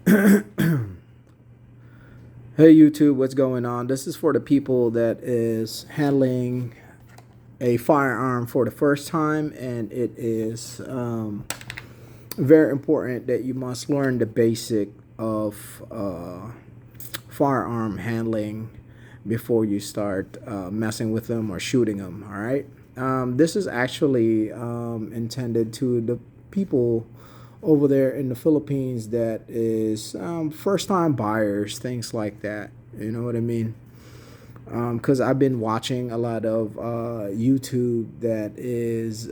Hey YouTube, what's going on? This is for the people that is handling a firearm for the first time, and it is very important that you must learn the basic of firearm handling before you start messing with them or shooting them. All right. This is actually intended to the people over there in the Philippines that is first time buyers, things like that. You know what I mean? Because I've been watching a lot of YouTube that is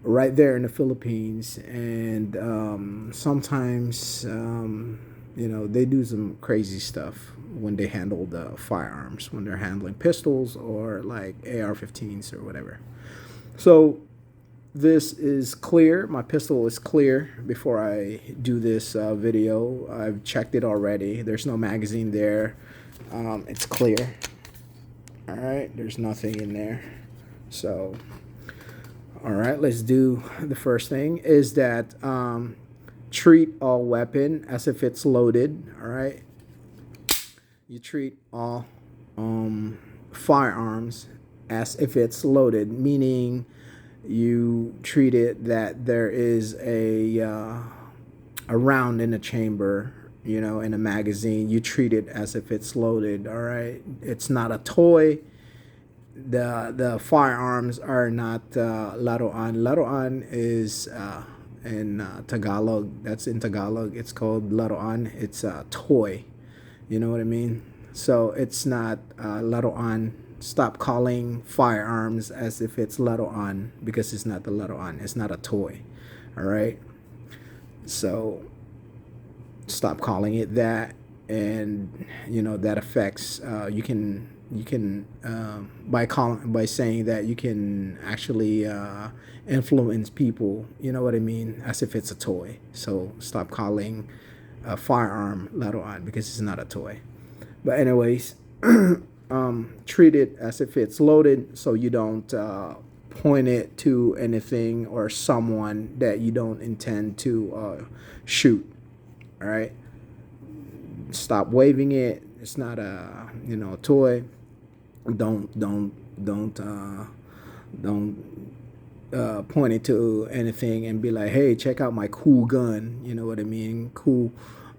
right there in the Philippines, and sometimes they do some crazy stuff when they handle the firearms, when they're handling pistols or like AR-15s or whatever. So this is clear. My pistol is clear before I do this video. I've checked it already. There's no magazine there. It's clear. All right, there's nothing in there. So, all right, let's do the first thing is that treat all weapon as if it's loaded. All right, you treat all firearms as if it's loaded, meaning you treat it that there is a round in the chamber, in a magazine. You treat it as if it's loaded. All right, it's not a toy. The firearms are not laruan. Laruan is in Tagalog. That's in Tagalog. It's called laruan. It's a toy. You know what I mean? So it's not laruan. Stop calling firearms as if it's laruan, because it's not the laruan. It's not a toy. All right. So stop calling it that, and that affects. You can by saying that you can actually influence people. You know what I mean? As if it's a toy. So stop calling a firearm laruan, because it's not a toy. But anyways. Treat it as if it's loaded, so you don't point it to anything or someone that you don't intend to shoot. All right. Stop waving it. It's not a toy. Don't point it to anything and be like, hey, check out my cool gun. You know what I mean?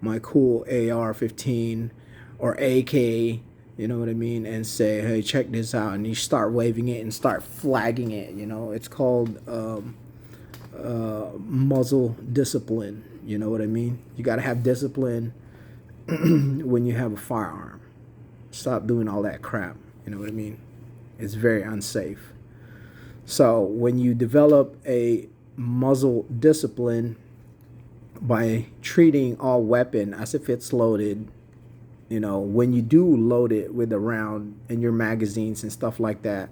My cool AR-15 or AK. You know what I mean? And say, hey, check this out. And you start waving it and start flagging it. It's called muzzle discipline. You know what I mean? You got to have discipline when you have a firearm. Stop doing all that crap. You know what I mean? It's very unsafe. So when you develop a muzzle discipline by treating all weapon as if it's loaded, when you do load it with a round in your magazines and stuff like that,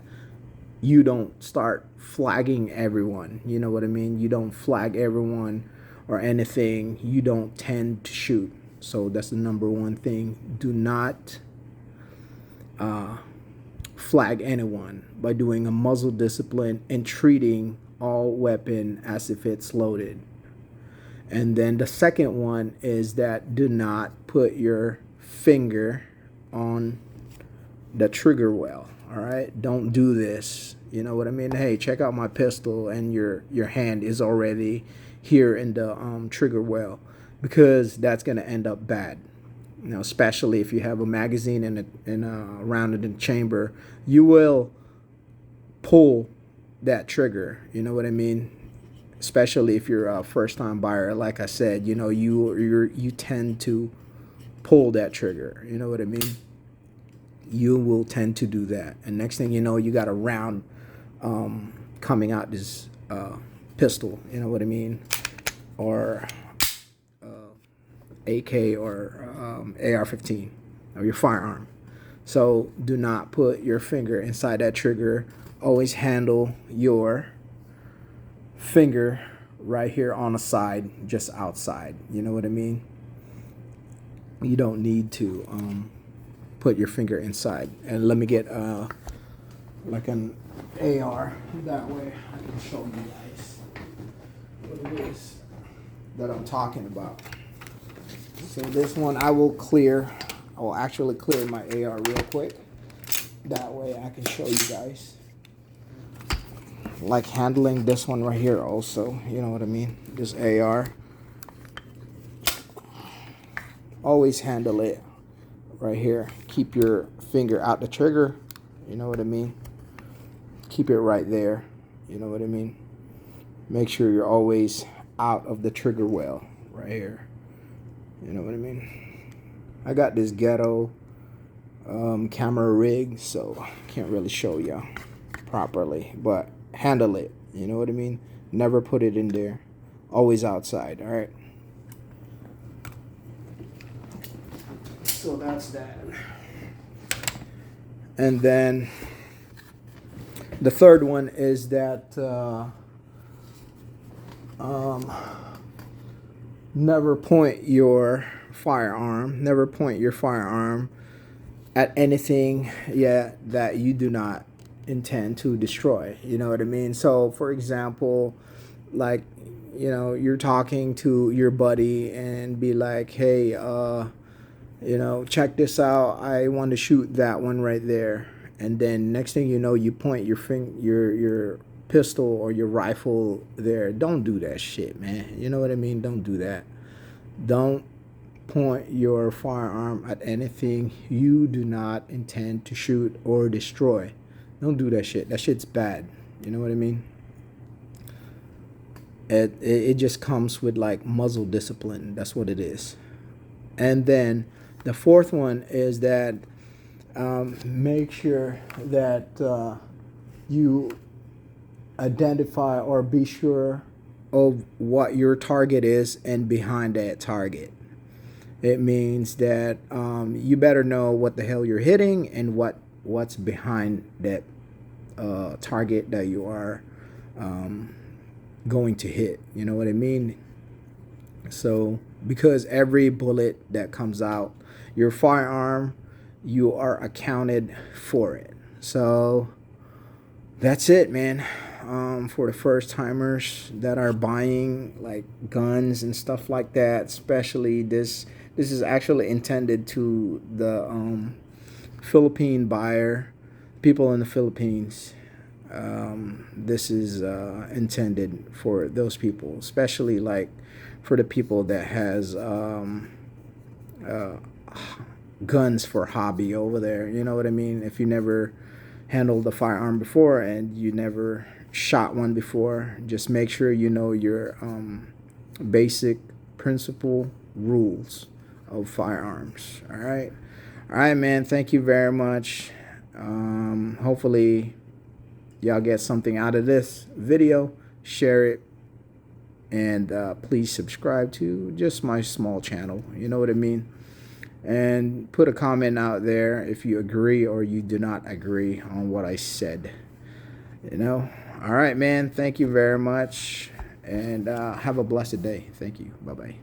you don't start flagging everyone. You know what I mean? You don't flag everyone or anything. You don't tend to shoot. So that's the number one thing. Do not flag anyone by doing a muzzle discipline and treating all weapon as if it's loaded. And then the second one is that do not put your finger on the trigger well. All right, don't do this. You know what I mean? Hey, check out my pistol, and your hand is already here in the trigger well, because that's gonna end up bad. Especially if you have a magazine and a round in the chamber, you will pull that trigger. You know what I mean? Especially if you're a first-time buyer, like I said, you tend to pull that trigger. You know what I mean? You will tend to do that, and next thing you know, you got a round coming out this pistol. You know what I mean? Or AK or AR-15 or your firearm. So do not put your finger inside that trigger. Always handle your finger right here on the side, just outside. You know what I mean? You don't need to put your finger inside. And let me get like an AR. That way I can show you guys what it is. that I'm talking about. So this one I will clear. I will actually clear my AR real quick. That way I can show you guys. Like handling this one right here also. You know what I mean? This AR. Always handle it right here. Keep your finger out the trigger. You know what I mean? Keep it right there. You know what I mean? Make sure you're always out of the trigger well right here. You know what I mean? I got this ghetto camera rig, so can't really show y'all properly, but handle it. You know what I mean? Never put it in there. Always outside. All right. So that's that. And then the third one is that never point your firearm at anything that you do not intend to destroy. You know what I mean? So for example, like, you know, you're talking to your buddy and be like, hey, you know, check this out. I want to shoot that one right there. And then next thing you know, you point your pistol or your rifle there. Don't do that shit, man. You know what I mean? Don't do that. Don't point your firearm at anything you do not intend to shoot or destroy. Don't do that shit. That shit's bad. You know what I mean? It just comes with like muzzle discipline. That's what it is. And then the fourth one is that make sure that you identify or be sure of what your target is and behind that target. It means that you better know what the hell you're hitting and what's behind that target that you are going to hit. You know what I mean? So because every bullet that comes out your firearm, you are accounted for it. So that's it, man. For the first timers that are buying like guns and stuff like that, especially this is actually intended to the Philippine buyer, people in the Philippines. This is intended for those people, especially like for the people that has guns for hobby over there. You know what I mean? If you never handled a firearm before and you never shot one before, just make sure you know your basic principle rules of firearms. All right, man, thank you very much. Hopefully y'all get something out of this video. Share it, and please subscribe to just my small channel. You know what I mean? And put a comment out there if you agree or you do not agree on what I said. You know? All right, man. Thank you very much. And have a blessed day. Thank you. Bye-bye.